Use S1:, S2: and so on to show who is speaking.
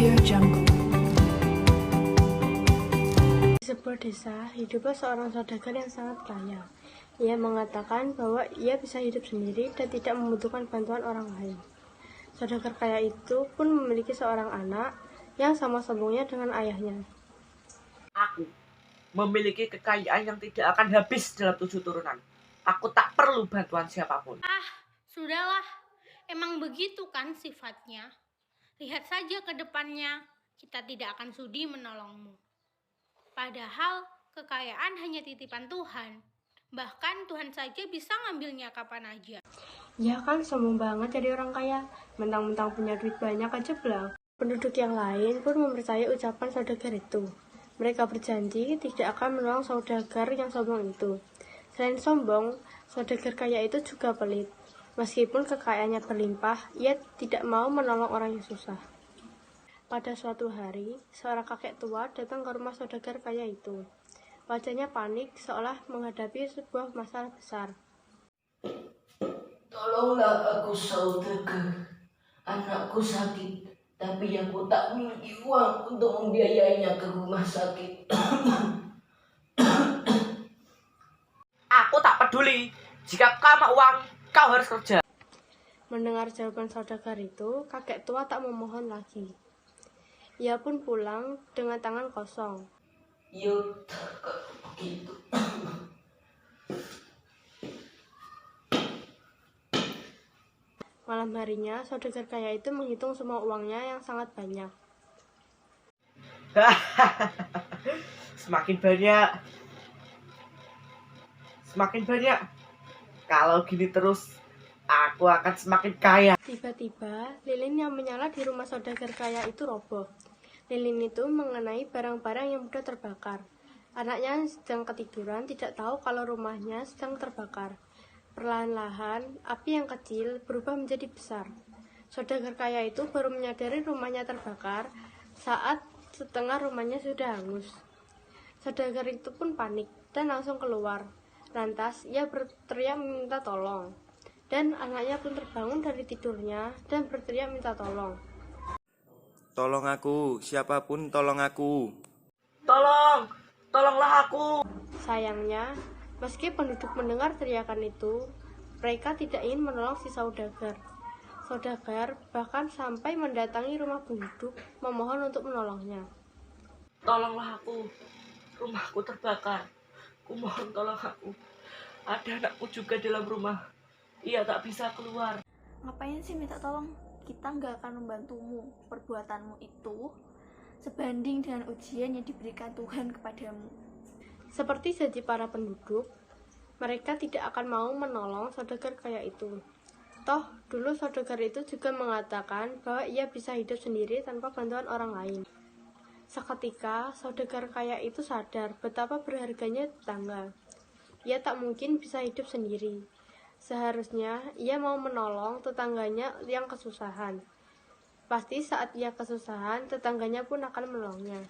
S1: AudioJungle.
S2: Di sebuah desa, hiduplah seorang saudagar yang sangat kaya. Ia mengatakan bahwa ia bisa hidup sendiri dan tidak membutuhkan bantuan orang lain. Saudagar kaya itu pun memiliki seorang anak yang sama sombongnya dengan ayahnya.
S3: Aku memiliki kekayaan yang tidak akan habis dalam 7 turunan. Aku tak perlu bantuan siapapun.
S4: Sudahlah, emang begitu kan sifatnya. Lihat saja ke depannya, kita tidak akan sudi menolongmu. Padahal kekayaan hanya titipan Tuhan. Bahkan Tuhan saja bisa ngambilnya kapan aja.
S2: Ya kan, sombong banget jadi orang kaya. Mentang-mentang punya duit banyak aja belang. Penduduk yang lain pun mempercayai ucapan saudagar itu. Mereka berjanji tidak akan menolong saudagar yang sombong itu. Selain sombong, saudagar kaya itu juga pelit. Meskipun kekayaannya berlimpah, ia tidak mau menolong orang yang susah. Pada suatu hari, seorang kakek tua datang ke rumah saudagar kaya itu. Wajahnya panik, seolah menghadapi sebuah masalah besar.
S5: Tolonglah aku saudagar, anakku sakit, tapi aku tak memiliki uang untuk membiayainya ke rumah sakit.
S3: Aku tak peduli. Jika kau mau uang, kau harus kerja.
S2: Mendengar jawaban saudagar itu, kakek tua tak memohon lagi. Ia pun pulang dengan tangan kosong.
S5: Yuk, kalau begitu.
S2: Malam harinya, saudagar kaya itu menghitung semua uangnya yang sangat banyak.
S3: Semakin banyak. Semakin banyak. Kalau gini terus, aku akan semakin kaya.
S2: Tiba-tiba, lilin yang menyala di rumah saudagar kaya itu roboh. Lilin itu mengenai barang-barang yang mudah terbakar. Anaknya yang sedang ketiduran tidak tahu kalau rumahnya sedang terbakar. Perlahan-lahan, api yang kecil berubah menjadi besar. Saudagar kaya itu baru menyadari rumahnya terbakar saat setengah rumahnya sudah hangus. Saudagar itu pun panik dan langsung keluar. Lantas, ia berteriak meminta tolong. Dan anaknya pun terbangun dari tidurnya dan berteriak minta tolong.
S6: Tolong aku, siapapun tolong aku.
S3: Tolonglah aku.
S2: Sayangnya, meski penduduk mendengar teriakan itu, mereka tidak ingin menolong si saudagar. Saudagar bahkan sampai mendatangi rumah penduduk memohon untuk menolongnya.
S3: Tolonglah aku. Rumahku terbakar. Kumohon tolong aku. Ada anakku juga dalam rumah. Ia tak bisa keluar.
S7: Ngapain sih minta tolong? Kita nggak akan membantumu. Perbuatanmu itu sebanding dengan ujian yang diberikan Tuhan kepadamu.
S2: Seperti janji para penduduk, mereka tidak akan mau menolong saudagar kaya itu. Toh, dulu saudagar itu juga mengatakan bahwa ia bisa hidup sendiri tanpa bantuan orang lain. Seketika, saudagar kaya itu sadar betapa berharganya tetangga. Ia tak mungkin bisa hidup sendiri. Seharusnya ia mau menolong tetangganya yang kesusahan. Pasti saat ia kesusahan, tetangganya pun akan menolongnya.